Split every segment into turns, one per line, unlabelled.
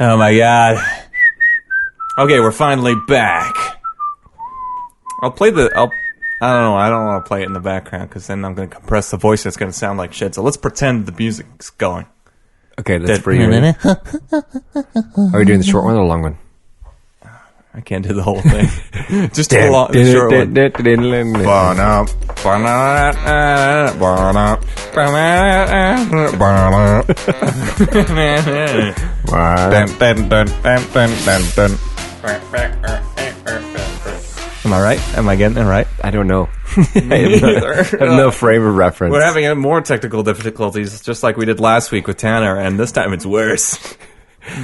Oh my god. Okay, we're finally back. I'll play the... I don't know, I don't want to play it in the background because then I'm going to compress the voice and it's going to sound like shit. So let's pretend the music's going.
Okay, that's for you. Are we doing the short one or the long one?
I can't do the whole thing. Just the short one. Am I right? Am I getting it right?
I don't know. I have no frame of reference.
We're having more technical difficulties, just like we did last week with Tanner, and this time it's worse.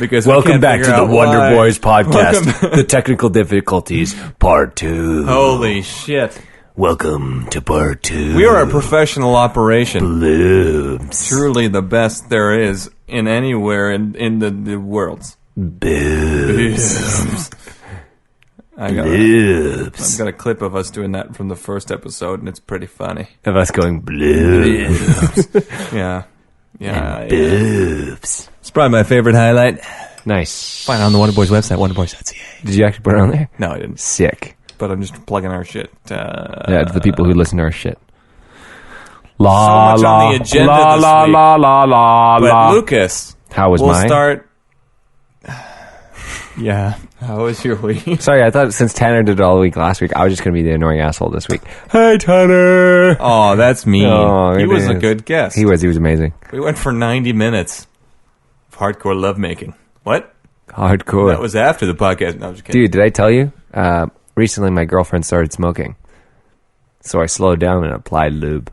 Because
welcome back to the Wonder Boys podcast, the technical difficulties, part 2.
Holy shit.
Welcome to part 2.
We are a professional operation.
Bloobs.
Truly the best there is in anywhere in the world.
Boobs.
I've got a clip of us doing that from the first episode, and it's pretty funny.
Of us going bloobs.
Yeah.
Boobs.
It's probably my favorite highlight.
Nice.
Find it on the Wonder Boys website, wonderboys.ca.
Did you actually put it on there?
No, I didn't.
Sick.
But I'm just plugging our shit.
Yeah, it's the people who listen to our shit.
So much on the agenda this week. But Lucas,
how was mine?
We'll start... Yeah. How was your week?
Sorry, I thought since Tanner did it all week last week, I was just going to be the annoying asshole this week. Hey, Tanner!
Oh, that's mean. Oh, he was a good guest.
He was amazing.
We went for 90 minutes of hardcore lovemaking. What?
Hardcore.
That was after the podcast. No, I'm just kidding.
Dude, did I tell you? Recently my girlfriend started smoking. So I slowed down and applied lube.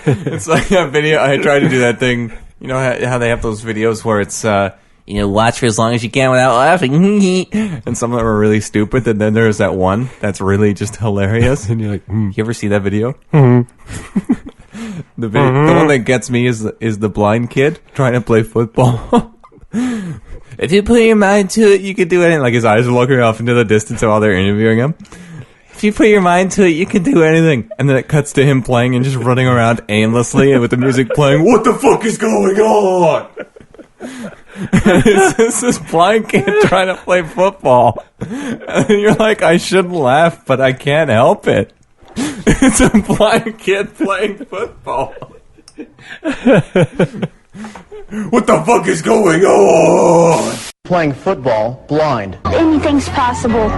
It's like a video. I tried to do that thing. You know how they have those videos where it's, watch for as long as you can without laughing. And some of them are really stupid. And then there's that one that's really just hilarious. And you're like, You ever see that video? The one that gets me is the blind kid trying to play football. If you put your mind to it, you could do anything. Like his eyes are looking off into the distance while they're interviewing him. If you put your mind to it, you can do anything. And then it cuts to him playing and just running around aimlessly and with the music playing. What the fuck is going on? It's this blind kid trying to play football. And you're like, I shouldn't laugh, but I can't help it. It's a blind kid playing football. What the fuck is going on?
Playing football blind.
Anything's possible.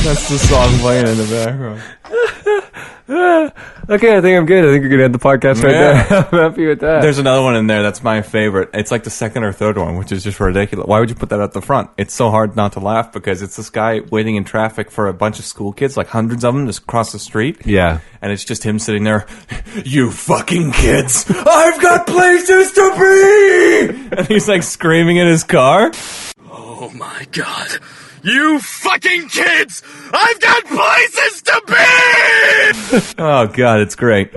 That's the song playing in the background.
Okay, I think I'm good. I think we're going to end the podcast right there. I'm happy with that.
There's another one in there that's my favorite. It's like the second or third one, which is just ridiculous. Why would you put that at the front? It's so hard not to laugh because it's this guy waiting in traffic for a bunch of school kids, like hundreds of them, just across the street.
Yeah.
And it's just him sitting there, you fucking kids, I've got places to be! And he's like screaming in his car.
Oh my god. You fucking kids! I've got places to be!
Oh god, it's great.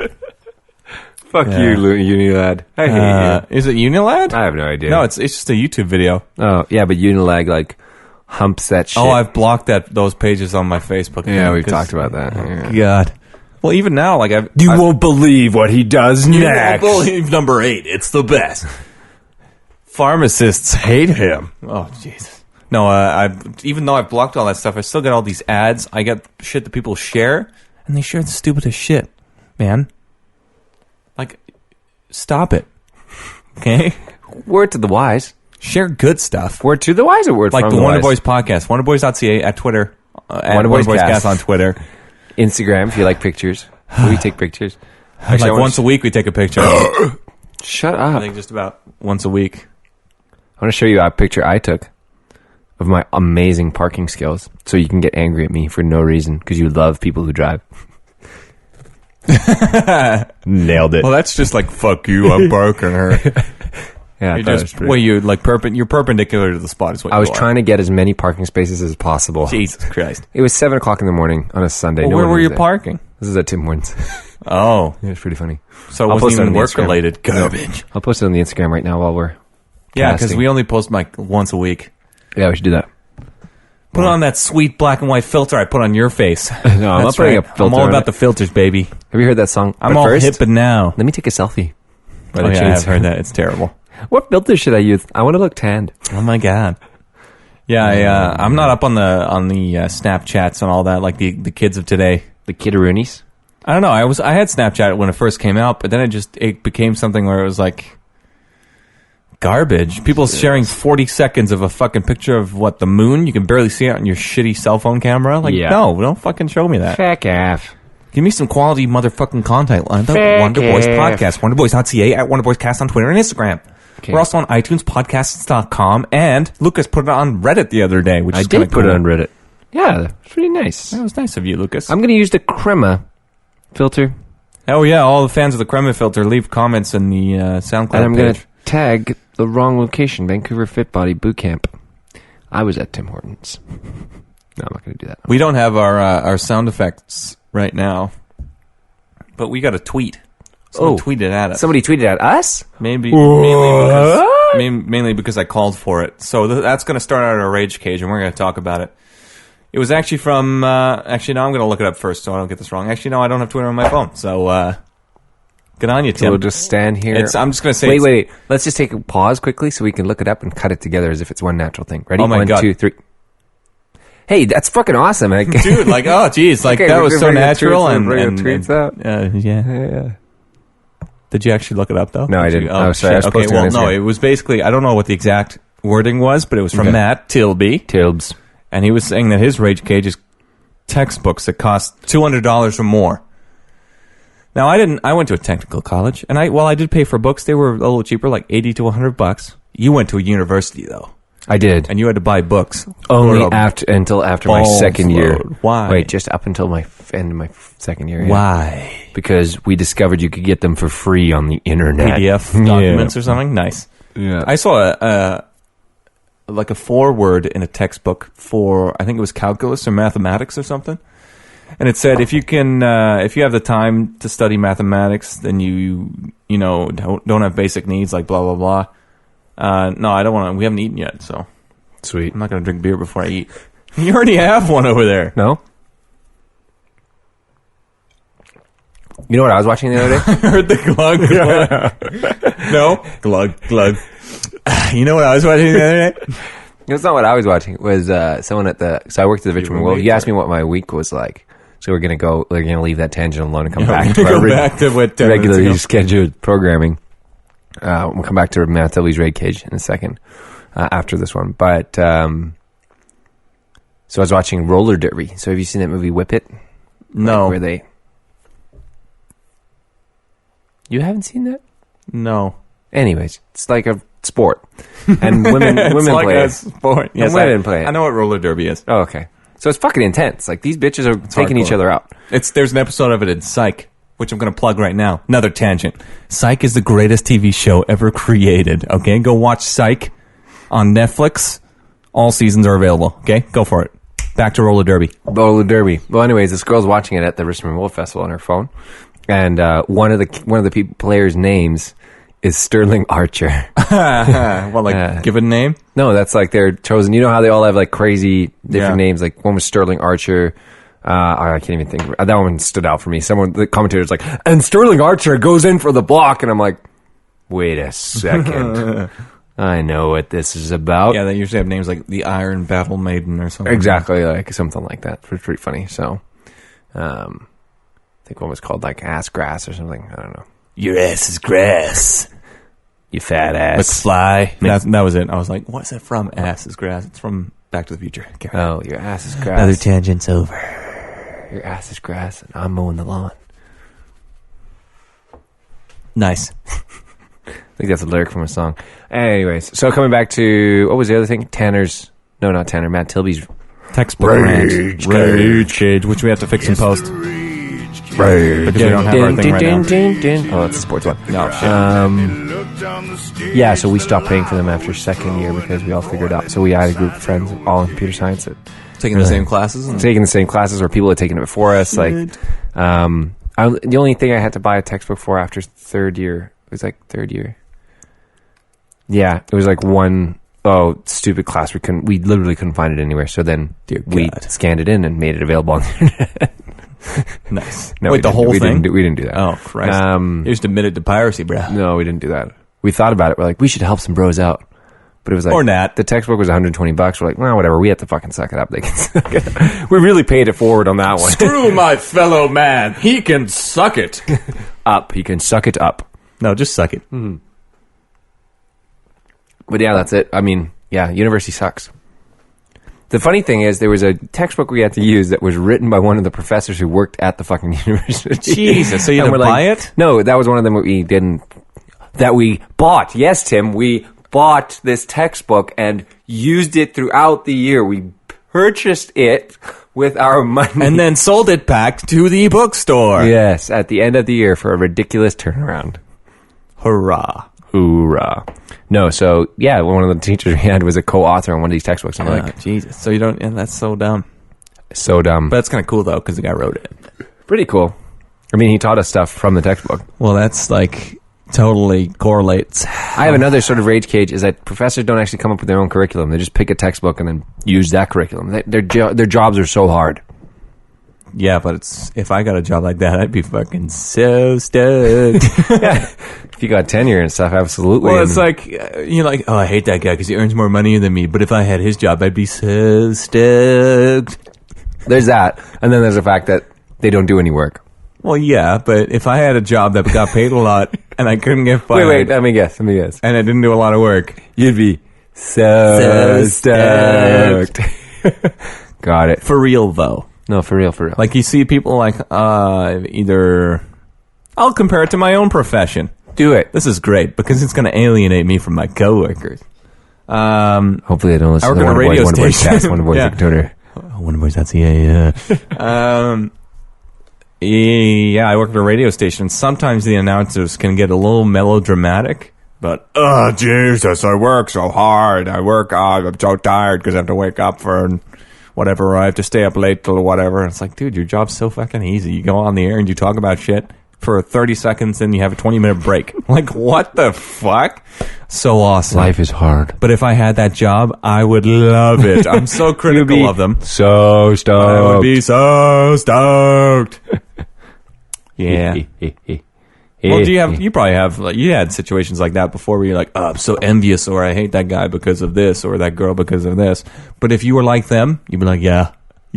Fuck you, Unilad. I hate you.
Is it Unilad?
I have no idea.
No, it's just a YouTube video.
Oh, yeah, but Unilad, like, humps that shit.
Oh, I've blocked those pages on my Facebook.
Yeah, we've talked about that. Yeah.
God. Well, even now, like
You won't believe what he does next.
You won't believe number 8. It's the best. Pharmacists hate him. Oh, Jesus. No, even though I've blocked all that stuff, I still get all these ads. I get shit that people share, and they share the stupidest shit, man. Like, stop it. Okay?
Word to the wise.
Share good stuff.
Word to the wise or word
like
from
the
the
Wonder
wise?
Boys podcast. Wonderboys.ca at Twitter. At
Wonderboyscast
on Twitter.
Instagram if you like pictures. We take pictures.
Actually, like once a week we take a picture.
Shut
I
up.
think just about once a week.
I want to show you a picture I took of my amazing parking skills, so you can get angry at me for no reason because you love people who drive. Nailed it.
Well, that's just like fuck you. I'm parking her.
Yeah,
you're just you're like you're perpendicular to the spot. Is what
I was trying to get as many parking spaces as possible.
Jesus Christ!
It was 7 o'clock in the morning on a Sunday.
Well, where were you parking?
This is at Tim Hortons.
Oh,
it was pretty funny.
So it wasn't even work related. Garbage.
I'll post it on the Instagram right now while we're
because we only post like once a week.
Yeah, we should do that.
Put on that sweet black and white filter I put on your face.
No, I'm not
That's
putting
right.
a filter
I'm all
on
about
it.
the filters, baby.
Have you heard that song?
I'm
But
all
first,
hip and now.
Let me take a selfie. By the
Oh, yeah,
chains.
I've heard that. It's terrible.
What filter should I use? I want to look tanned.
Oh my god. Yeah, I'm not up on the Snapchats and all that like the kids of today.
The Kidderoonies?
I don't know. I had Snapchat when it first came out, but then it became something where it was like garbage. People sharing 40 seconds of a fucking picture of the moon. You can barely see it on your shitty cell phone camera. Like,
Yeah.
no, don't fucking show me that.
Feck off.
Give me some quality motherfucking content on the
Feck
Wonder Boys
off.
podcast, WonderBoys.ca, at Wonder Boys Cast on Twitter and Instagram.
Okay.
We're also on iTunes, podcasts.com, and Lucas put it on Reddit the other day, which
I
is
did
kinda
put it
cool.
on Reddit. Yeah, it's pretty nice.
That was nice of you, Lucas.
I'm going to use the Crema filter,
Oh yeah, all the fans of the Crema filter leave comments in the SoundCloud
and I'm going
page.
to tag the wrong location, Vancouver Fit Body Boot Camp. I was at Tim Hortons. No, I'm not going to do that.
We don't have our sound effects right now, but we got a tweet. Someone tweeted at us.
Somebody tweeted at us?
Mainly because I called for it. So that's going to start out our rage cage, and we're going to talk about it. It was actually from... actually, no, I'm going to look it up first so I don't get this wrong. Actually, no, I don't have Twitter on my phone. So, good on you, Tim.
So we'll just stand here.
I'm just going to say...
Wait. Let's just take a pause quickly so we can look it up and cut it together as if it's one natural thing. Ready?
Oh my
1,
God.
2, 3. Hey, that's fucking awesome.
Dude, like, oh, geez. Like,
Okay,
that
we're
was
gonna
so
bring the
natural.
tweets-
And
bring the tweets out.
Yeah.
Yeah.
Did you actually look it up, though?
No, I didn't.
Oh,
Oh, sorry, I was
shit.
supposed
Okay,
to on
well, no,
Instagram.
it was basically... I don't know what the exact wording was, but it was from
Okay.
Matt Tilby.
Tibbs.
And he was saying that his rage cage is textbooks that cost $200 or more. Now, I went to a technical college, and while I did pay for books, they were a little cheaper, like $80 to $100. You went to a university, though,
I did.
and you had to buy books.
Only
for a
until after my
balls
second year.
load. Why?
Wait, just up until my end of my second year. Yeah.
Why?
Because we discovered you could get them for free on the internet.
PDF documents or something? Nice.
Yeah.
I saw like a foreword in a textbook for, I think it was calculus or mathematics or something. And it said, if you have the time to study mathematics, then you don't have basic needs like blah, blah, blah. No, I don't want to. We haven't eaten yet, so
Sweet.
I'm not going to drink beer before I eat. You already have one over there.
No? You know what I was watching the other day?
I heard the glug, glug. No? Glug, glug. You know what I was watching the other day?
It's not what I was watching. It was someone at the... So I worked at the Richmond World. He asked me what my week was like. So we're going to leave that tangent alone and come back to our
back to what 10 minutes
regularly
ago.
scheduled programming. We'll come back to Matt Tilby's Raid Cage in a second after this one. But, so I was watching Roller Derby. So have you seen that movie Whip It?
No.
Like where they... You haven't seen that?
No.
Anyways, it's like a sport. And women
It's like
play
a
it.
sport. Yes,
women play it.
I know what roller derby is.
Oh, okay. So it's fucking intense. Like, these bitches are taking each
hardcore.
other out.
There's an episode of it in Psych, which I'm going to plug right now. Another tangent. Psych is the greatest TV show ever created. Okay, go watch Psych on Netflix. All seasons are available. Okay, go for it. Back to roller derby.
Roller Derby. Well, anyways, this girl's watching it at the Richmond World Festival on her phone. And one of the players' names is Sterling Archer.
Well, give it a name.
No, that's like their chosen. You know how they all have like crazy different
Yeah.
names. Like one was Sterling Archer. I can't even think. That one stood out for me. The commentator's like, and Sterling Archer goes in for the block, and I'm like, wait a second. I know what this is about.
Yeah, they usually have names like the Iron Battle Maiden or something.
Exactly, like something like that. It's pretty funny. So, I think one was called like Ass Grass or something. I don't know.
Your ass is grass.
You fat ass.
McFly. That was it. I was like, what is that from? Ass is grass. It's from Back to the Future.
Oh, your ass is grass.
Another tangent's over.
Your ass is grass, and I'm mowing the lawn.
Nice.
I think that's a lyric from a song. Anyways, so coming back to, what was the other thing? Not Tanner, Matt Tilby's
Textbook rage cage, which we have to fix in post.
Rage.
Because we don't have our thing right now.
Oh, that's the sports one.
No, shit.
Yeah, so we stopped paying for them after second year because we all figured out. So we had a group of friends all in computer science that
Taking the same classes? And
taking the same classes, or people had taken it before us. Like, the only thing I had to buy a textbook for after third year, it was like third year. Yeah, it was like one stupid class. We literally couldn't find it anywhere. So then we scanned it in and made it available on the internet.
Nice.
No,
Wait, the whole thing?
We didn't do that.
Oh, Christ. You just admitted to piracy, bro.
No, we didn't do that. We thought about it. We're like, we should help some bros out. But it was like,
or not.
The textbook was $120. We're like, well, whatever. We have to fucking suck it up. They can suck it up. We really paid it forward on that one.
Screw my fellow man. He can suck it.
Up. He can suck it up.
No, just suck it.
Mm-hmm. But yeah, that's it. I mean, yeah, university sucks. The funny thing is, there was a textbook we had to use that was written by one of the professors who worked at the fucking university.
Jesus, so you didn't buy it?
No, that was one of them we didn't. That we bought. Yes, Tim, we bought this textbook and used it throughout the year. We purchased it with our money.
And then sold it back to the bookstore.
Yes, at the end of the year for a ridiculous turnaround.
Hurrah.
Hoorah. No, so, yeah, one of the teachers we had was a co-author on one of these textbooks. I'm like,
Jesus. So you don't, that's so dumb.
So dumb.
But that's kind of cool, though, because the guy wrote it.
Pretty cool. I mean, he taught us stuff from the textbook.
Well, that's like totally correlates.
I have another sort of rage cage is that professors don't actually come up with their own curriculum. They just pick a textbook and then use that curriculum. Their jobs are so hard.
Yeah, but if I got a job like that, I'd be fucking so stoked.
Yeah. If you got tenure and stuff, absolutely.
Well, it's like, you're like, oh, I hate that guy because he earns more money than me. But if I had his job, I'd be so stoked.
There's that. And then there's the fact that they don't do any work.
Well, yeah, but if I had a job that got paid a lot and I couldn't get fired.
Wait, let me guess. And
I didn't do a lot of work.
You'd be so stoked. Got it.
For real, though.
No, for real.
Like, you see people like, either... I'll compare it to my own profession.
Do it.
This is great, because it's going to alienate me from my coworkers.
Hopefully I don't listen
I work
to
at a radio
Wonder Boys
station.
cast, Wonder Boys Twitter.
Wonderboys.ca, yeah, I work at a radio station. Sometimes the announcers can get a little melodramatic. But, oh, Jesus, I work so hard. I'm so tired because I have to wake up for whatever. Or I have to stay up late till whatever. And it's like, dude, your job's so fucking easy. You go on the air and you talk about shit for 30 seconds and you have a 20-minute break. Like, what the fuck? So awesome.
Life is hard.
But if I had that job, I would love it. I'm so critical of them.
So stoked.
I would be so stoked. Yeah. Well, you probably have, like, you had situations like that before where you're like, oh, I'm so envious, or I hate that guy because of this, or that girl because of this. But if you were like them, you'd be like, yeah,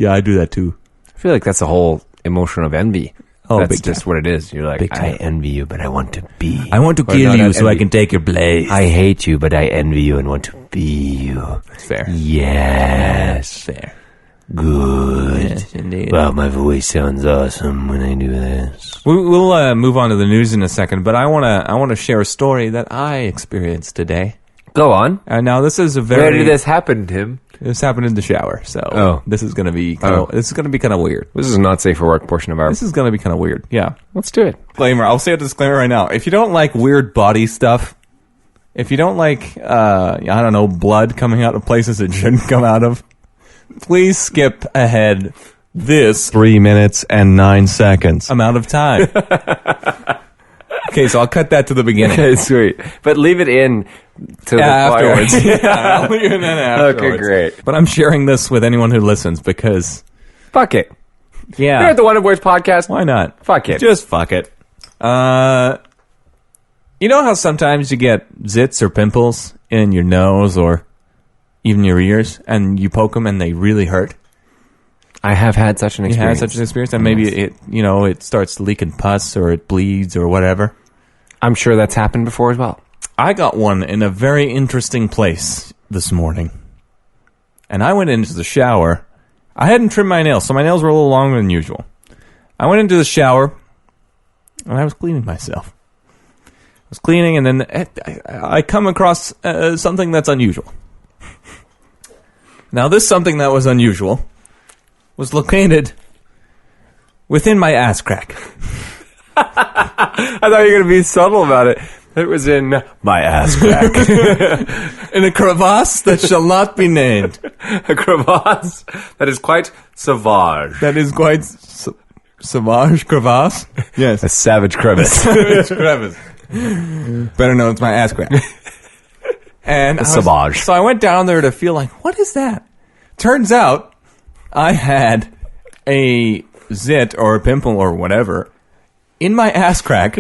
I do that too.
I feel like that's the whole emotion of envy.
Oh,
that's just what it is. You're like, I envy you, but I want to be.
I want to kill you so I can take your place.
I hate you, but I envy you and want to be you.
Fair.
Yes.
Fair.
Good.
Yes, indeed.
Wow, my voice sounds awesome when I do this.
We'll move on to the news in a second, but I want to share a story that I experienced today.
Go on.
Now this is
Where did this happen, Tim?
This happened in the shower, so this is going to be kind of weird.
This is not safe for work portion of our.
This is going to be kind of weird. Yeah,
let's do it.
Disclaimer. I'll say a disclaimer right now. If you don't like weird body stuff, if you don't like I don't know, blood coming out of places it shouldn't come out of, please skip ahead this 3 minutes and 9 seconds amount of time. Okay, so I'll cut that to the beginning.
Okay, sweet. But leave it in to the
afterwards. Yeah, I'll leave it in afterwards.
Okay, great.
But I'm sharing this with anyone who listens because...
Fuck it.
Yeah.
You're at the Wonder Boys podcast.
Why not?
Fuck it.
Just fuck it. You know how sometimes you get zits or pimples in your nose or even your ears, and you poke them and they really hurt?
I have had such an experience.
You had such an experience, and maybe it starts leaking pus or it bleeds or whatever.
I'm sure that's happened before as well.
I got one in a very interesting place this morning. And I went into the shower. I hadn't trimmed my nails, so my nails were a little longer than usual. I went into the shower, and I was cleaning myself. I was cleaning, and then I come across something that's unusual. Now, this something that was unusual was located within my ass crack.
I thought you were going to be subtle about it. It was in my ass crack.
In a crevasse that shall not be named.
A crevasse that is quite savage.
That is quite savage crevasse? Yes.
A savage crevice.
Savage crevice. Better known as my ass crack. And
Saváge.
So I went down there to feel like, what is that? Turns out I had a zit or a pimple or whatever in my ass crack.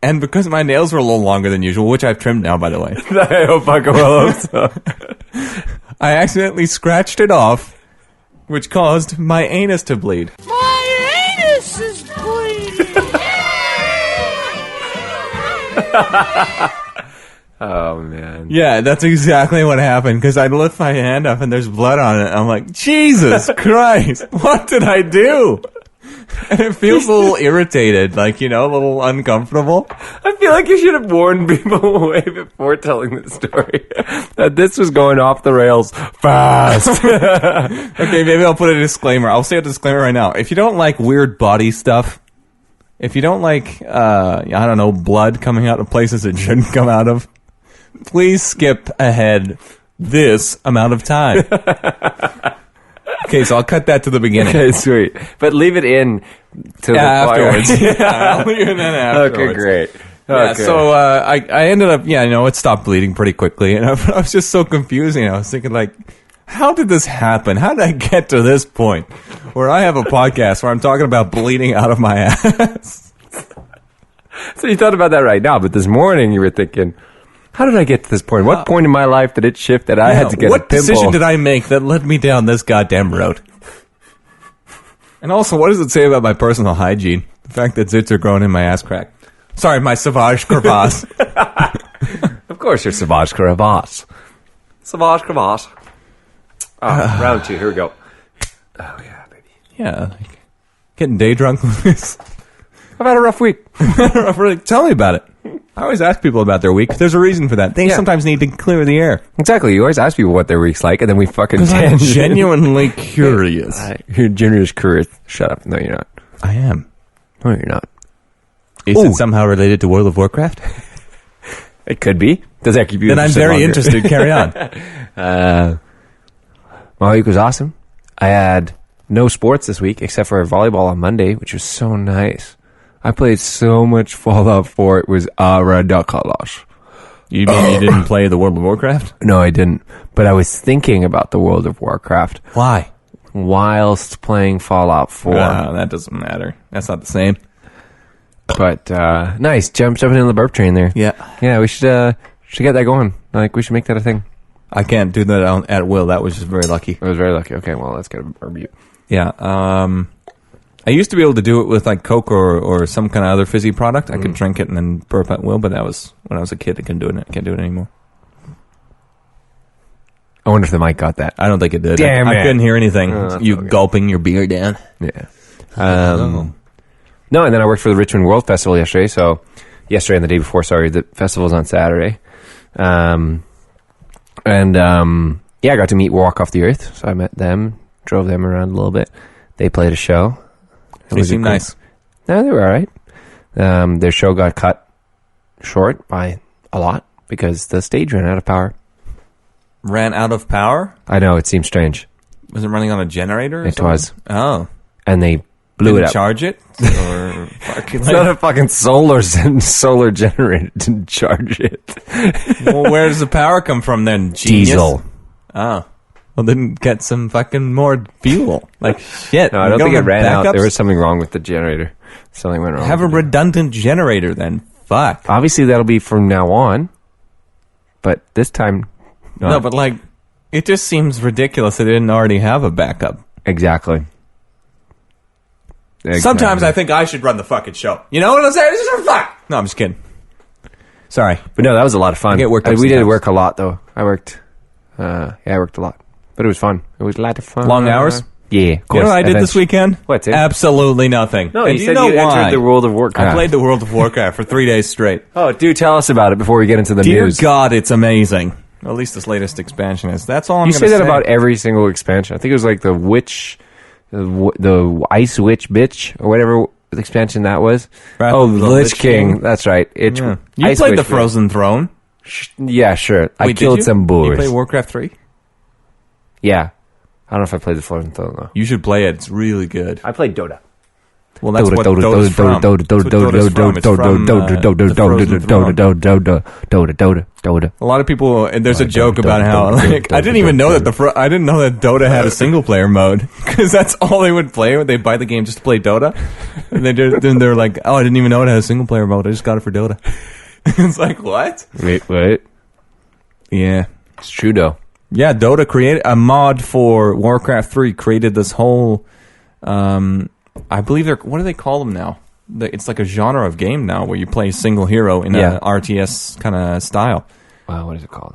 And because my nails were a little longer than usual, which I've trimmed now, by the way.
I hope I go well.
I accidentally scratched it off, which caused my anus to bleed.
My anus is bleeding.
Oh, man.
Yeah, that's exactly what happened, because I lift my hand up and there's blood on it. I'm like, Jesus Christ, what did I do? And it feels a little irritated, like, a little uncomfortable.
I feel like you should have warned people way before telling the story that this was going off the rails fast.
Okay, maybe I'll put a disclaimer. I'll say a disclaimer right now. If you don't like weird body stuff, if you don't like, blood coming out of places it shouldn't come out of, please skip ahead this amount of time. Okay, so I'll cut that to the beginning.
Okay, sweet. But leave it in to the
afterwards. I'll leave it in afterwards.
Okay, great.
Yeah,
Okay.
so I ended up, it stopped bleeding pretty quickly. And I was just so confused. I was thinking, like, how did this happen? How did I get to this point where I have a podcast where I'm talking about bleeding out of my ass?
So you thought about that right now, but this morning you were thinking, how did I get to this point? What point in my life did it shift that I had to get a pimple?
What decision did I make that led me down this goddamn road? And also, what does it say about my personal hygiene? The fact that zits are growing in my ass crack. Sorry, my Saváge crevasse.
Of course you're Saváge crevasse. Saváge crevasse. Oh, round 2, here we go. Oh, yeah, baby.
Yeah, like, getting day drunk with this.
I've had a rough week.
Tell me about it. I always ask people about their week. There's a reason for that. They sometimes need to clear the air.
Exactly. You always ask people what their week's like, and then we fucking
I'm genuinely curious.
You're genuinely curious. Shut up. No, you're not.
I am.
No, you're not.
Is it somehow related to World of Warcraft?
It could be. Does that keep you
Then I'm
interested
very
longer?
interested. Carry on.
My week was awesome. I had no sports this week except for volleyball on Monday, which was so nice. I played so much Fallout 4. It was ridiculous.
You mean you didn't play the World of Warcraft?
No, I didn't. But I was thinking about the World of Warcraft
Why?
whilst playing Fallout 4.
That doesn't matter. That's not the same.
But nice. Jumping in the burp train there.
Yeah.
Yeah, we should get that going. Like, we should make that a thing.
I can't do that at will. That was just very lucky.
I was very lucky. Okay, well, let's get a review.
Yeah. I used to be able to do it with like Coke or some kind of other fizzy product. I could drink it and then burp at will, but that was when I was a kid. I couldn't do it. I can't do it anymore.
I wonder if the mic got that.
I don't think it did.
Damn
I
it.
couldn't hear anything.
that's
You
okay.
gulping your beer down.
Yeah. No, and then I worked for the Richmond World Festival yesterday. So yesterday and the day before, the festival's on Saturday. I got to meet Walk Off the Earth. So I met them, drove them around a little bit. They played a show.
They seemed nice.
No, they were all right. Their show got cut short by a lot because the stage ran out of power.
Ran out of power?
I know, it seems strange.
Was it running on a generator? Or
It
something?
was.
Oh.
And they blew
Didn't
it up.
charge it? Or fucking
It's not a fucking solar generator to charge it.
well, where does the power come from then? Genius?
Diesel.
Oh. Well, then get some fucking more fuel. Like, shit.
No, I don't
You
think it
have
ran out.
backups?
There was something wrong with the generator. Something went wrong.
Have a redundant generator then. Fuck.
Obviously, that'll be from now on. But this time...
No, but like, it just seems ridiculous that it didn't already have a backup.
Exactly.
Sometimes I think I should run the fucking show. You know what I'm saying? This is fuck. No, I'm just kidding. Sorry.
But no, that was a lot of fun.
I get worked up
we did
sometimes.
work a lot, though. I worked a lot. But it was fun. It was a lot of fun.
Long hours?
Yeah, of course.
You know what I did this weekend?
What, Tim?
Absolutely nothing.
No,
And
you
do
said
know
you
why?
entered the World of Warcraft.
I played the World of Warcraft for 3 days straight.
Oh, do tell us about it before we get into the
Dear
news.
God, it's amazing. At least this latest expansion is. That's all I'm
You
going to
say
say.
that about every single expansion. I think it was like the witch, the ice witch bitch, or whatever expansion that was.
Wrath
Oh,
of the
Lich
Lich
King.
King.
That's right.
Yeah. You
Ice
played
Witch
the
bitch.
Frozen Throne.
Yeah, sure. I
Wait, did
killed
you?
some
You
boars.
play Warcraft 3?
Yeah. I don't know if I played the Frozen Throne, though.
You should play it. It's really good.
I played DotA.
Well, that's what Dota's from. A lot of people, and there's a joke about how like I didn't even know that I didn't know that Dota had a single player mode because that's all they would play. They buy the game just to play Dota, and then they're like, oh, I didn't even know it had a single player mode. I just got it for Dota. It's like, what?
Wait.
Yeah,
it's true though.
Yeah, Dota created a mod for Warcraft 3. Created this whole, I believe what do they call them now? It's like a genre of game now where you play a single hero in a RTS kind of style.
Wow, what is it called?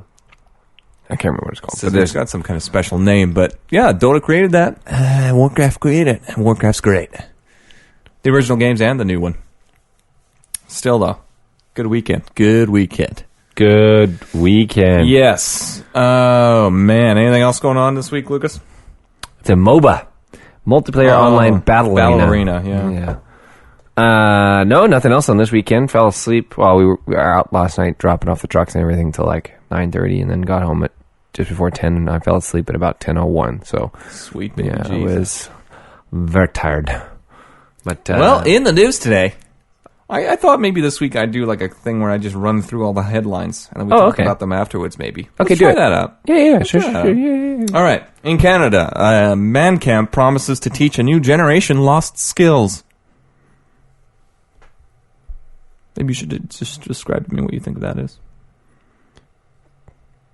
I can't remember what it's called.
So it's got some kind of special name, but yeah, Dota created that. Warcraft created it. Warcraft's great. The original games and the new one. Still though, good weekend. Yes. Oh man, anything else going on this week, Lucas?
It's a MOBA, multiplayer online battle
arena. Yeah.
No, nothing else on this weekend. Fell asleep while we were out last night dropping off the trucks and everything till like 9:30, and then got home at just before 10, and I fell asleep at about 10:01. So
sweet, baby
yeah,
Jesus.
I was very tired. But
well, in the news today, I thought maybe this week I'd do like a thing where I just run through all the headlines and then we talk about them afterwards. Maybe.
Okay,
Let's
do
try
it.
that out.
Yeah, sure.
All right. In Canada, Man Camp promises to teach a new generation lost skills. Maybe you should just describe to me what you think that is.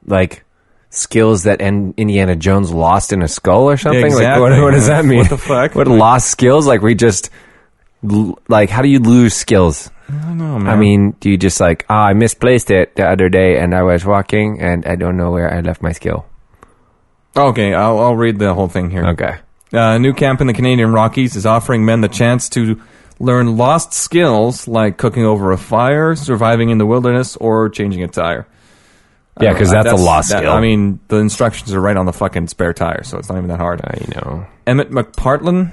Like skills that Indiana Jones lost in a skull or something?
Exactly.
Like, what does that mean?
What the fuck?
What lost skills? Like we just, like, how do you lose skills?
I don't know, man.
I mean, do you just like, I misplaced it the other day and I was walking and I don't know where I left my skill?
Okay, I'll read the whole thing here.
Okay.
A new camp in the Canadian Rockies is offering men the chance to learn lost skills like cooking over a fire, surviving in the wilderness, or changing a tire.
Yeah, because that's a lost skill.
I mean, the instructions are right on the fucking spare tire, so it's not even that hard.
I know.
Emmett McPartlin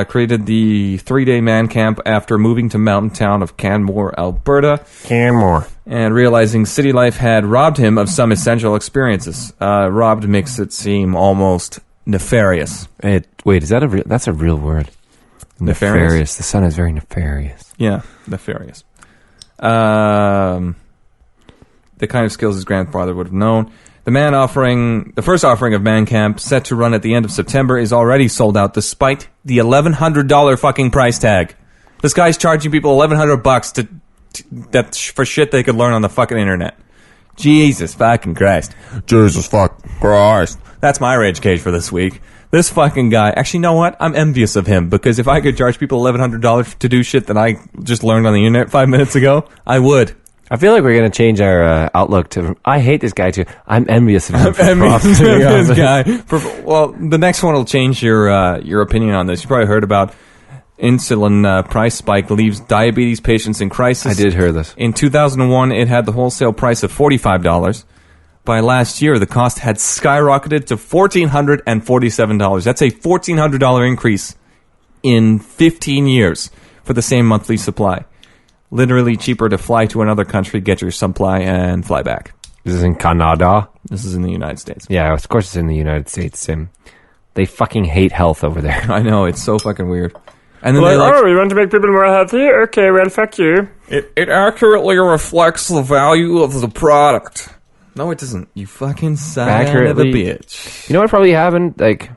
created the 3-day man camp after moving to mountain town of Canmore, Alberta. And realizing city life had robbed him of some essential experiences. Robbed makes it seem almost nefarious.
Wait, is that that's a real word? Nefarious. The sun is very nefarious.
Yeah, nefarious. The kind of skills his grandfather would have known. The first offering of Man Camp, set to run at the end of September, is already sold out despite the $1,100 fucking price tag. This guy's charging people $1,100 for shit they could learn on the fucking internet. Jesus fucking Christ.
Jesus fucking Christ.
That's my rage cage for this week. This fucking guy. Actually, you know what? I'm envious of him, because if I could charge people $1,100 to do shit that I just learned on the internet 5 minutes ago, I would.
I feel like we're going to change our outlook to, I hate this guy too. I'm envious of him.
I'm envious of this guy. Well, the next one will change your opinion on this. You probably heard about insulin price spike leaves diabetes patients in crisis.
I did hear this.
In 2001, it had the wholesale price of $45. By last year, the cost had skyrocketed to $1,447. That's a $1,400 increase in 15 years for the same monthly supply. Literally cheaper to fly to another country, get your supply, and fly back.
This is in Canada?
This is in the United States.
Yeah, of course it's in the United States, Sim. They fucking hate health over there.
I know, it's so fucking weird. And then
you want to make people more healthy? Okay, well, fuck you.
It accurately reflects the value of the product. No, it doesn't. You fucking son of a bitch.
You know what probably happened? Like,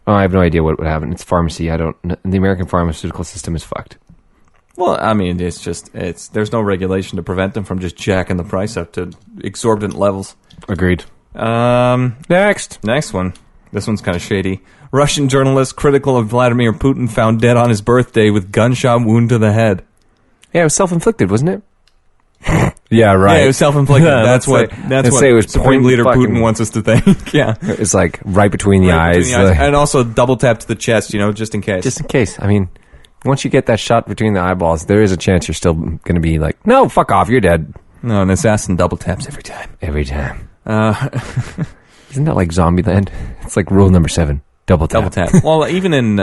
I have no idea what would happen. It's pharmacy. The American pharmaceutical system is fucked.
Well, I mean, there's no regulation to prevent them from just jacking the price up to exorbitant levels.
Agreed.
Next one. This one's kind of shady. Russian journalist critical of Vladimir Putin found dead on his birthday with gunshot wound to the head.
Yeah, it was self-inflicted, wasn't it? Yeah, right.
Yeah, it was self-inflicted. That's what
it was
Supreme Leader Putin wants us to think. Yeah.
It's like right between the eyes.
And also double tap to the chest, just in case.
Just in case. I mean, once you get that shot between the eyeballs, there is a chance you're still going to be like, no, fuck off, you're dead.
No, an assassin double taps every time.
Every time. Isn't that like Zombieland? It's like rule number 7. Double tap.
Double tap. Well, even in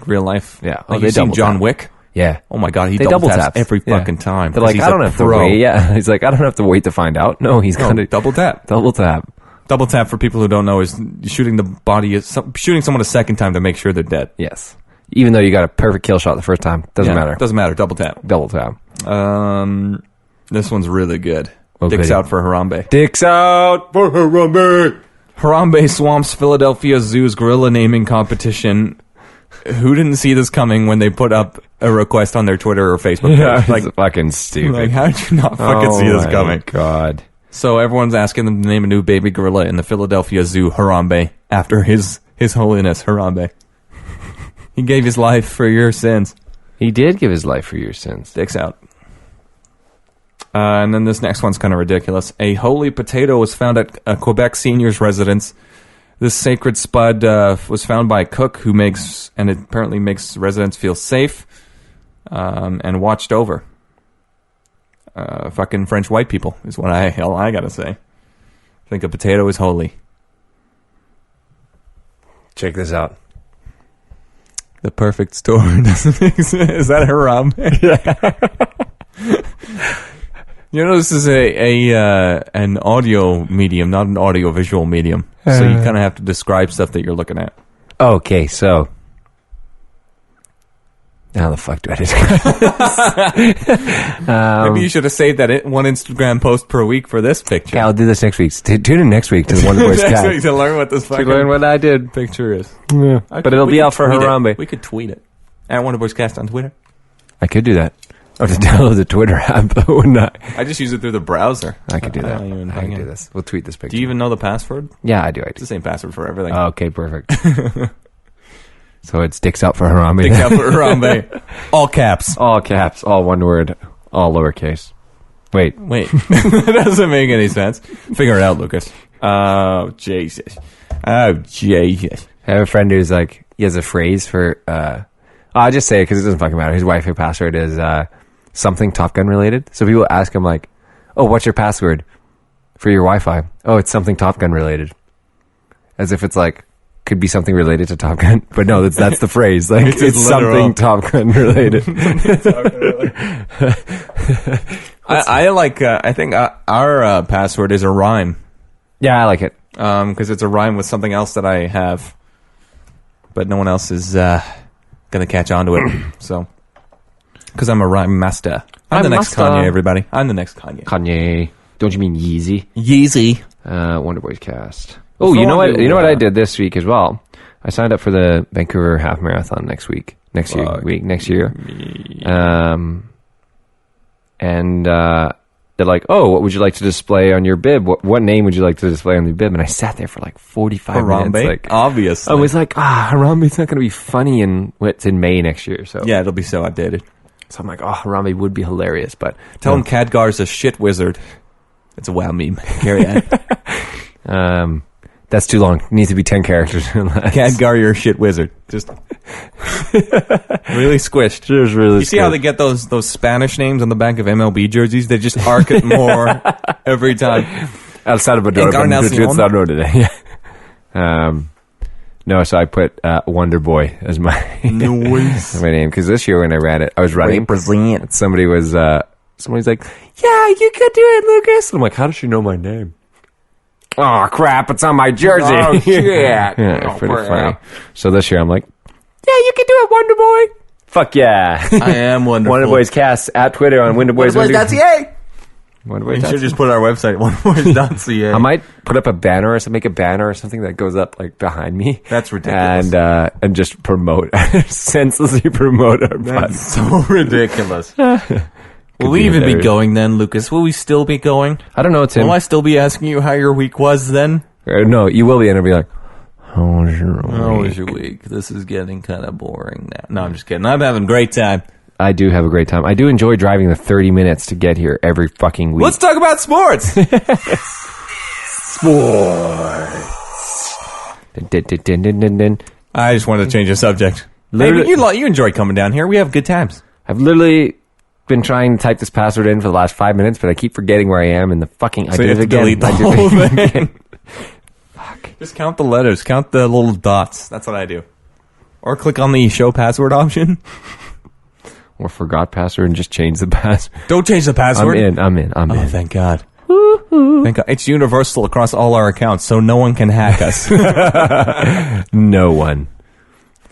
real life.
Yeah.
Like you've seen John Wick?
Yeah.
Oh my God, he double taps every fucking time.
They're like, I don't have to wait. Yeah. He's like, I don't have to wait to find out. No, he's going to
double tap.
Double tap.
Double tap, for people who don't know, is shooting someone a second time to make sure they're dead.
Yes. Even though you got a perfect kill shot the first time. Doesn't matter.
Doesn't matter. Double tap.
Double tap.
This one's really good.
Oh,
Dicks
goody.
out for Harambe.
Dicks out for Harambe.
Harambe swamps Philadelphia Zoo's gorilla naming competition. Who didn't see this coming when they put up a request on their Twitter or Facebook page?
Yeah,
Like,
it's fucking stupid.
like, how did you not fucking see this coming?
God.
So everyone's asking them to name a new baby gorilla in the Philadelphia Zoo, Harambe, after his holiness, Harambe. He gave his life for your sins.
He did give his life for your sins.
Dicks out. And then this next one's kind of ridiculous. A holy potato was found at a Quebec senior's residence. This sacred spud was found by a cook who apparently makes residents feel safe and watched over. Fucking French white people is what I gotta say. I think a potato is holy.
Check this out.
The perfect store doesn't exist. Is that Harambe? You know, this is an audio medium, not an audio visual medium. So you kind of have to describe stuff that you're looking at.
Okay, so how the fuck do I describe?
Maybe you should have saved that one Instagram post per week for this picture.
Okay, I'll do this next week. Tune in next week to the Wonder Boys
Next
cast
week to learn what this
to
fucking
learn what I did.
picture is.
Yeah. But it'll be out for Harambe.
We could tweet it. At Wonder Boys Cast on Twitter.
I could do that. I have to download the Twitter app, though, wouldn't I?
I just use it through the browser.
I could do that.
don't even
I
hang
can do
in.
this. We'll tweet this picture.
Do you even know the password?
Yeah, I do.
It's the same password for everything.
Okay, perfect. So it's dicks out for Harambe.
Dicks out for Harambe. All caps.
All caps, all one word, all lowercase. Wait.
That doesn't make any sense. Figure it out, Lucas. Oh, Jesus. Oh, Jesus.
I have a friend who's like, he has a phrase for, I'll just say it because it doesn't fucking matter. His Wi-Fi password is something Top Gun related. So people ask him like, oh, what's your password for your Wi-Fi? Oh, it's something Top Gun related. As if it's like, could be something related to Top Gun. But no, that's the phrase. Like, it's something Top Gun related.
I like, I think our password is a rhyme.
Yeah, I like it.
Because it's a rhyme with something else that I have. But no one else is going to catch on to it. So, because I'm a rhyme master. I'm the next
master.
Kanye, everybody. I'm the next Kanye.
Kanye. Don't you mean Yeezy?
Yeezy.
Wonder Boys cast. Oh, you know what? You know what I did this week as well? I signed up for the Vancouver Half Marathon next year. And they're like, "Oh, what would you like to display on your bib? What name would you like to display on the bib?" And I sat there for like 45
Harambe,
minutes. Like,
obviously.
I was like, Harambe's not going to be funny it's in May next year. So
Yeah, it'll be so outdated.
So I'm like, Harambe would be hilarious, but
Tell him Khadgar's a shit wizard. It's a WoW meme. Carry on.
that's too long. It needs to be 10 characters.
Khadgar, you're a shit wizard. Just really squished.
Just really
You see how they get those Spanish names on the back of MLB jerseys? They just arc it more every time.
El Salvador.
Encarnacion.
Today. No, so I put Wonder Boy as my
Noise.
my name because this year when I ran it, I was running.
Represent.
Somebody's like, "Yeah, you could do it, Lucas." I'm like, "How does she know my name?" Oh crap! It's on my jersey.
Oh shit!
Yeah, pretty funny. So this year I'm like, "Yeah, you can do it, Wonder Boy." Fuck yeah!
I am wonderful.
Wonder Boys cast at Twitter on Wonder Boys.
WonderBoys.ca.
Wonder
You should just put our website wonderboys.ca.
I might put up a banner or make a banner or something that goes up like behind me.
That's ridiculous.
And just promote, senselessly promote our
That's so ridiculous. Will we even be going then, Lucas? Will we still be going?
I don't know, Tim.
Will I still be asking you how your week was then?
No, you will be, and I'll be like, "How was your week?"
How was your week? This is getting kind of boring now. No, I'm just kidding. I'm having a great time.
I do have a great time. I do enjoy driving the 30 minutes to get here every fucking week.
Let's talk about sports. I just wanted to change the subject. Hey, you enjoy coming down here. We have good times.
I've literally been trying to type this password in for the last 5 minutes, but I keep forgetting where I am and I
So
did
you
it
have to
again.
delete the whole thing. Fuck. Just count the letters. Count the little dots. That's what I do. Or click on the show password option.
Or forgot password and just change the password.
Don't change the password.
I'm in.
Oh, thank God. Thank God. It's universal across all our accounts, so no one can hack us.
No one.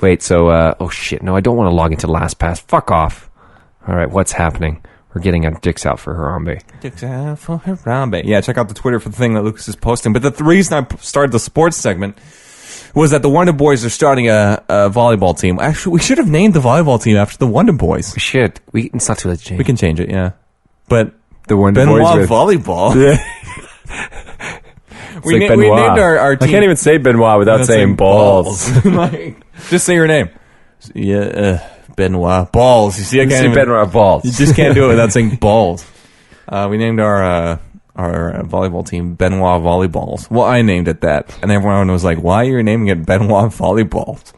Wait, so, oh shit, no, I don't want to log into LastPass. Fuck off. All right, what's happening? We're getting a dicks out for Harambe.
Dicks out for Harambe. Yeah, check out the Twitter for the thing that Lucas is posting. But the reason I started the sports segment was that the Wonder Boys are starting a volleyball team. Actually, we should have named the volleyball team after the Wonder Boys.
We should. It's not too late to change.
We can change it, yeah. But
the Wonder
Benoit
Boys
volleyball.
Yeah.
we named our team.
I can't even say Benoit without saying balls.
Like, just say your name. Yeah, Benoit balls. You see, I can't even,
Benoit balls.
You just can't do it without saying balls. We named our volleyball team Benoit Volleyballs. Well, I named it that, and everyone was like, "Why are you naming it Benoit Volleyballs?"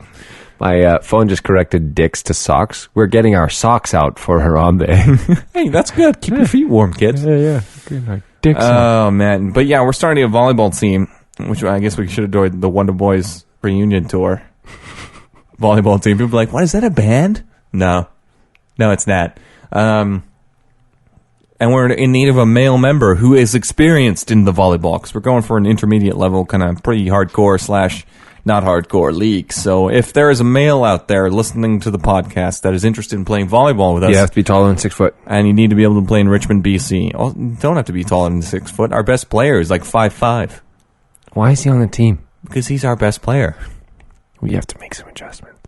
My phone just corrected dicks to socks. We're getting our socks out for Harambe.
Hey, that's good. Keep your feet warm, kids.
Yeah. Dicks
Oh, man. But yeah, we're starting a volleyball team, which I guess we should have done the Wonder Boys reunion tour. Volleyball team. People are like, what, is that a band? No, it's not. And we're in need of a male member who is experienced in the volleyball, because we're going for an intermediate level, kind of pretty hardcore / not hardcore league. So if there is a male out there listening to the podcast that is interested in playing volleyball with us,
you have to be taller than 6 foot,
and you need to be able to play in Richmond, BC. Oh, you don't have to be taller than 6 foot. Our best player is like 5'5".
Why is he on the team?
Because he's our best player.
We have to make some adjustments.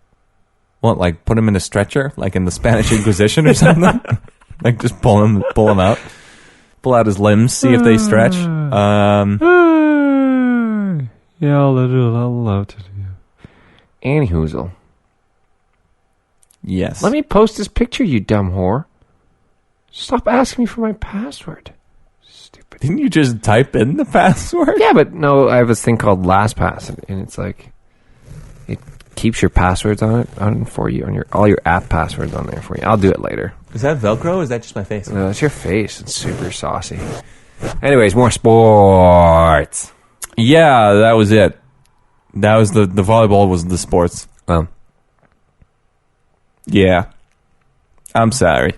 What, like put him in a stretcher, like in the Spanish Inquisition or something? Like just pull him out, pull out his limbs, see if they stretch.
Yeah, I'll love to do. Anywhoozle.
Yes.
Let me post this picture, you dumb whore. Stop asking me for my password. Stupid.
Didn't you just type in the password?
Yeah, but no, I have this thing called LastPass, and it's like it keeps your passwords on for you, on all your app passwords on there for you. I'll do it later.
Is that Velcro or is that just my face?
No, it's your face. It's super saucy. Anyways, more sports.
Yeah, that was it. That was the volleyball was the sports. Yeah. I'm sorry.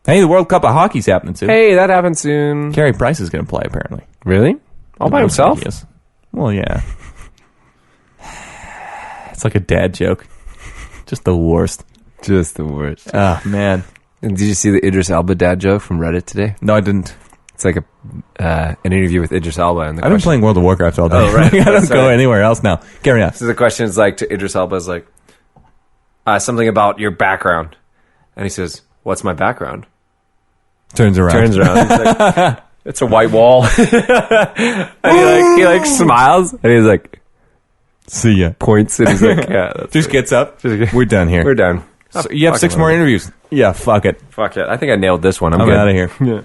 Hey, the World Cup of Hockey's happening too.
Hey, that happens soon.
Carey Price is going to play, apparently.
Really? All by himself?
Well, yeah. It's like a dad joke. Just the worst.
Just the worst.
Oh, man.
And did you see the Idris Elba dad joke from Reddit today?
No, I didn't.
It's like an interview with Idris Elba. And
I've been playing World of Warcraft all day.
Oh, right.
I don't go anywhere else now. Carry on.
So the question is like to Idris Elba is like, something about your background. And he says, what's my background?
Turns around.
He's like, it's a white wall. And he smiles. And he's like,
see ya.
Points. And he's like, yeah.
Just gets up. We're done here.
We're done.
So you have 6 more interviews. Yeah, fuck it.
Fuck it. I think I nailed this one. I'm good.
out of here.
Yeah.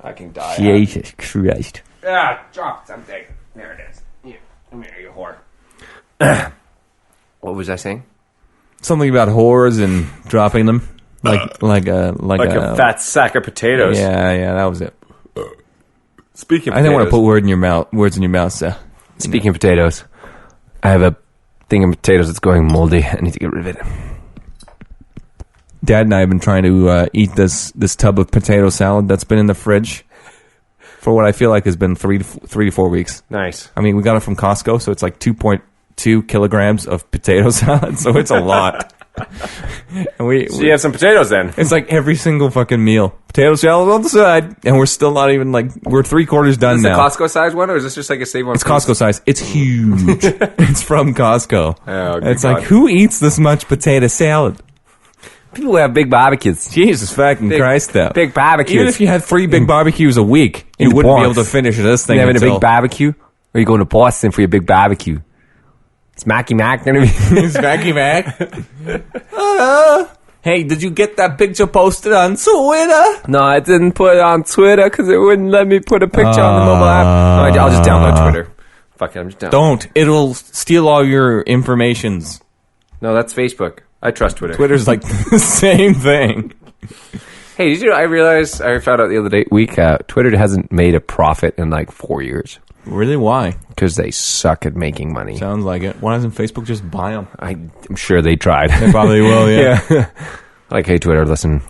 I can die.
Jesus Christ.
Drop something. There it is. Yeah. Come here, you whore. What was I saying?
Something about whores and dropping them. Like a
fat sack of potatoes.
Yeah, that was it.
Speaking of
I didn't want to put words in your mouth, so.
Speaking of potatoes, I have a thing of potatoes that's going moldy. I need to get rid of it.
Dad and I have been trying to eat this tub of potato salad that's been in the fridge for what I feel like has been 3 to 4 weeks.
Nice.
I mean, we got it from Costco, so it's like 2.2 kilograms of potato salad, so it's a lot. And
so you have some potatoes then?
It's like every single fucking meal. Potato salad on the side, and we're still not even like, we're 3/4 done now.
Is this a Costco size one, or is this just like a save one?
It's Costco size. It's huge. It's from Costco.
Oh,
it's like, who eats this much potato salad?
People have big barbecues.
Jesus fucking Christ, though.
Big barbecues.
Even if you had 3 big barbecues a week, you wouldn't be able to finish this thing.
You having a big barbecue? Or are you going to Boston for your big barbecue? It's Mackie Mac gonna be.
It's Mackie Mac. Hey, did you get that picture posted on Twitter?
No, I didn't put it on Twitter because it wouldn't let me put a picture on the mobile app. No, I'll just download Twitter. Fuck it, I'm just downloading.
Don't. It'll steal all your informations.
No, that's Facebook. I trust Twitter.
Twitter's like the same thing.
Hey, did you know, I found out the other week, Twitter hasn't made a profit in like 4 years.
Really? Why?
Because they suck at making money.
Sounds like it. Why doesn't Facebook just buy them?
I'm sure they tried.
They probably will, yeah.
Like, hey, Twitter, listen.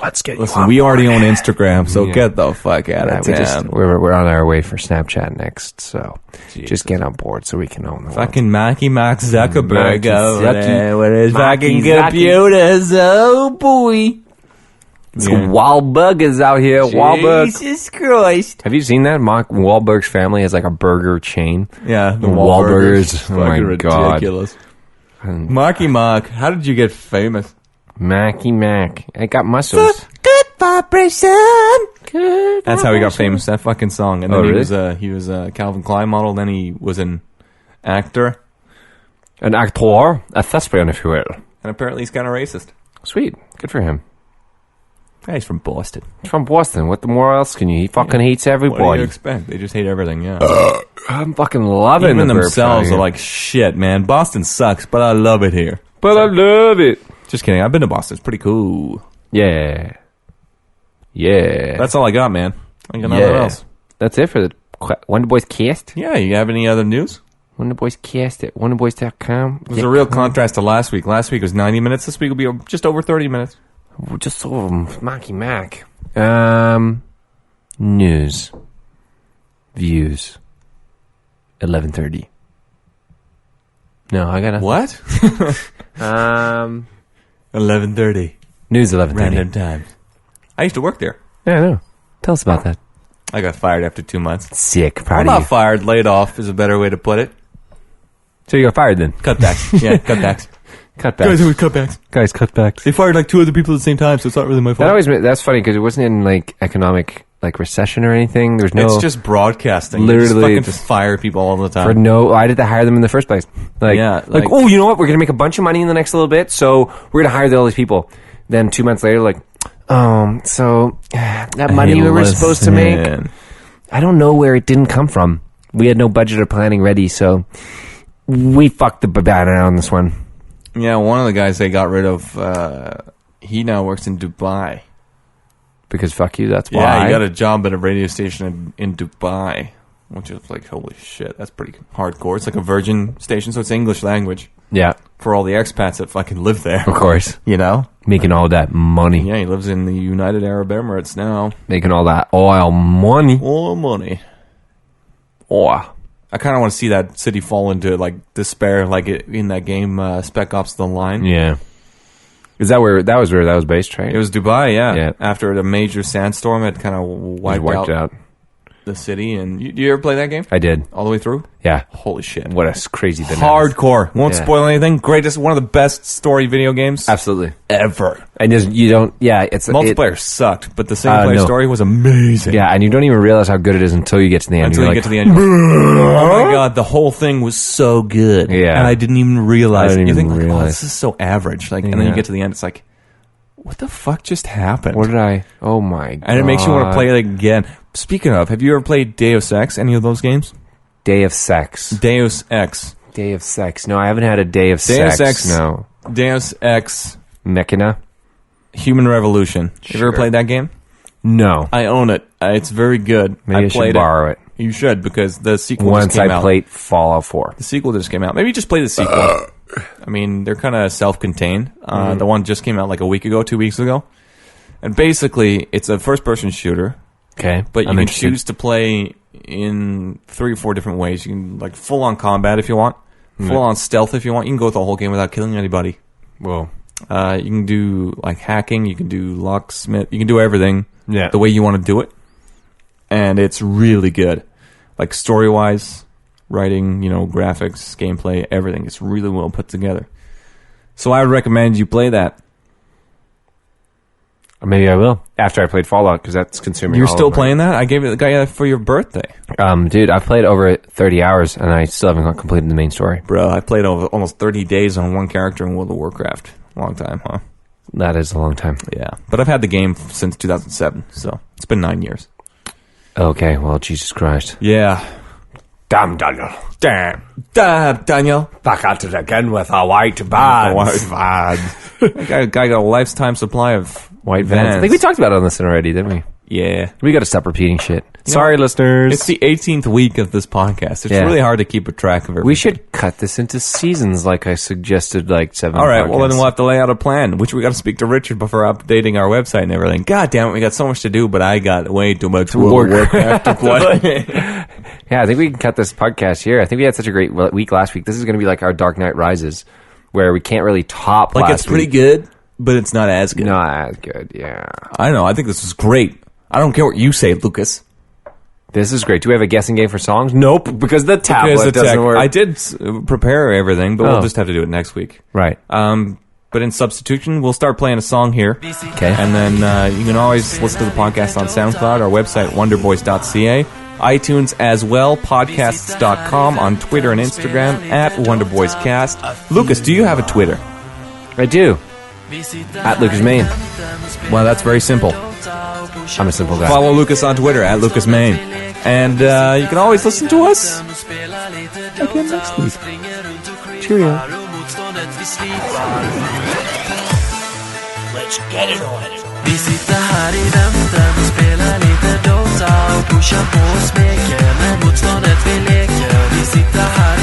Let's get
Listen, we already own Instagram, so get the fuck out of town.
We're on our way for Snapchat next, so just get on board so we can own the
Fucking Marky Mark Zuckerberg
Marky
over
Zucky.
there with his
Marky
fucking
Zucky.
computers. Oh, boy.
Some wild buggers out here. Wahlberg.
Jesus Christ.
Have you seen that? Mark Wahlberg's family has like a burger chain.
Yeah, the
Wahlburgers. Oh my God.
ridiculous. Marky Mark, how did you get famous?
Macky Mac. I got muscles.
Good vibration. That's how he got famous. That fucking song. And then he was a Calvin Klein model. Then he was an actor.
An actor. A thespian, if you will.
And apparently he's kind of racist.
Sweet. Good for him.
Yeah, he's from Boston.
He's from Boston. What more else can you? He fucking hates
What do
everybody.
you expect? They just hate everything. Yeah.
I'm fucking loving
Even
the burp
themselves
out
are
here.
like, shit, man. Boston sucks, but I love it here.
But I love it.
Just kidding. I've been to Boston. It's pretty cool.
Yeah. Yeah.
That's all I got, man. I got nothing else.
That's it for the Wonder Boys cast.
Yeah, you have any other news?
Wonder Boys cast at wonderboys.com.
It was a real contrast to last week. Last week was 90 minutes. This week will be just over 30 minutes.
Just over Macky Mac. News. Views. 11:30. No, I got nothing.
What? 11:30.
News 11:30.
Random times. I used to work there.
Yeah, I know. Tell us about that.
I got fired after 2 months.
Sick.
Well,
Proud of
not
you.
fired. Laid off is a better way to put it.
So you got fired then?
Cutbacks. Yeah, cutbacks.
Cutbacks.
it was cutbacks.
Guys, cutbacks.
They fired like 2 other people at the same time, so it's not really my fault.
That's funny because it wasn't in like economic like recession or anything. There's no.
It's just broadcasting.
Literally,
you just fire people all the time.
for no. I did to hire them in the first place. Like,
Yeah,
like,
like-
oh, you know what? We're gonna make a bunch of money in the next little bit, so we're gonna hire all these people. Then 2 months later, like, so that money we were supposed to make, I don't know where it didn't come from. We had no budget or planning ready, so we fucked the banana on this one.
Yeah, one of the guys they got rid of, he now works in Dubai.
Because fuck you, that's why.
Yeah, he got a job at a radio station in Dubai, which is like, holy shit, that's pretty hardcore. It's like a Virgin station, so it's English language
Yeah,
for all the expats that fucking live there.
of course.
You know?
Making all that money.
Yeah, he lives in the United Arab Emirates now.
Making all that oil money.
All money.
Oh.
I kind of want to see that city fall into like despair, like in that game Spec Ops: The Line.
Yeah. Is that where that was based, right?
It was Dubai, yeah.
Yeah.
After a major sandstorm, it kind of wiped out the city. And you ever play that game?
I did.
All the way through?
Yeah.
Holy shit.
What a crazy thing.
Hardcore. Won't
Yeah.
spoil anything. Greatest, one of the best story video games
Absolutely.
ever.
And just, you don't, yeah, it's
Multiplayer sucked, but the single player
no.
story was amazing.
Yeah, and you don't even realize how good it is until you get to the end.
Until
You're
you
like,
get to the end. Oh my god, the whole thing was so good.
Yeah.
And I didn't even realize.
I didn't
You
even
think, like, oh,
realize.
this is so average. Like, and then you
Yeah.
get to the end, it's like, what the fuck just happened?
what did I? Oh my god.
And it makes you want to play it again. Speaking of, have you ever played Deus Ex, any of those games?
Day of Sex.
Deus Ex.
Day of Sex. No, I haven't had a Day of
Deus
Sex.
Ex.
No.
Deus Ex
Mechana?
Human Revolution. Have you ever
Sure.
played that game?
No.
I own it. It's very good.
Maybe I should
played
borrow it.
You should, because the sequel
Once
just came
I
out.
played Fallout 4.
The sequel just came out. Maybe just play the sequel. I mean, they're kind of self-contained. The one just came out like a week ago, 2 weeks ago. And basically, it's a first-person shooter,
Okay.
but you
I'm
can
interested.
choose to play in 3 or 4 different ways. You can, like, full-on combat if you want, full-on stealth if you want. You can go the whole game without killing anybody.
Whoa.
You can do, like, hacking. You can do locksmith. You can do everything
Yeah.
the way you want to do it. And it's really good. Like, story-wise, writing, you know, graphics, gameplay, everything. It's really well put together. So I would recommend you play that.
Or maybe I will after I played Fallout because that's consuming.
You're
all
still
of my-
playing that? I gave it the guy for your birthday.
Dude, I've played over 30 hours and I still haven't completed the main story.
Bro, I played over almost 30 days on one character in World of Warcraft. Long time, huh?
That is a long time.
Yeah. But I've had the game since 2007, so it's been 9 years.
Okay, well, Jesus Christ.
Yeah.
Damn, Daniel.
Damn, Daniel.
Back at it again with a white van.
White Vans. That guy got a lifetime supply of
White vans. I think we talked about it on this already, didn't we?
Yeah.
We got to stop repeating shit. Sorry, listeners.
It's the 18th week of this podcast. It's really hard to keep a track of everything.
We should cut this into seasons like I suggested, like 7
All right,
podcasts.
well, then we'll have to lay out a plan, which we got to speak to Richard before updating our website and everything. God damn it, we got so much to do, but I got way too much World of Warcraft to play.
Yeah, I think we can cut this podcast here. I think we had such a great week last week. This is going to be like our Dark Knight Rises, where we can't really top
Like,
last
it's pretty
week.
good, but it's not as good.
Not as good, yeah.
I know, I think this was great. I don't care what you say, Lucas.
This is great. Do we have a guessing game for songs? Nope, because the tablet doesn't work.
I did prepare everything, but we'll just have to do it next week.
Right.
But in substitution, we'll start playing a song here.
Okay.
And then you can always listen to the podcast on SoundCloud, our website, wonderboys.ca, iTunes as well, podcasts.com, on Twitter and Instagram, at WonderboysCast. Lucas, do you have a Twitter?
I do. At Lucas Main.
Well, that's very simple.
I'm a simple guy.
Follow Lucas on Twitter, at Lucas Main. And you can always listen to us again next week.
Cheerio.
Let's get it on.
Vi sitter här i väntan och spelar lite DotA och pushar på och smeker med motståndet vi leker. Vi sitter här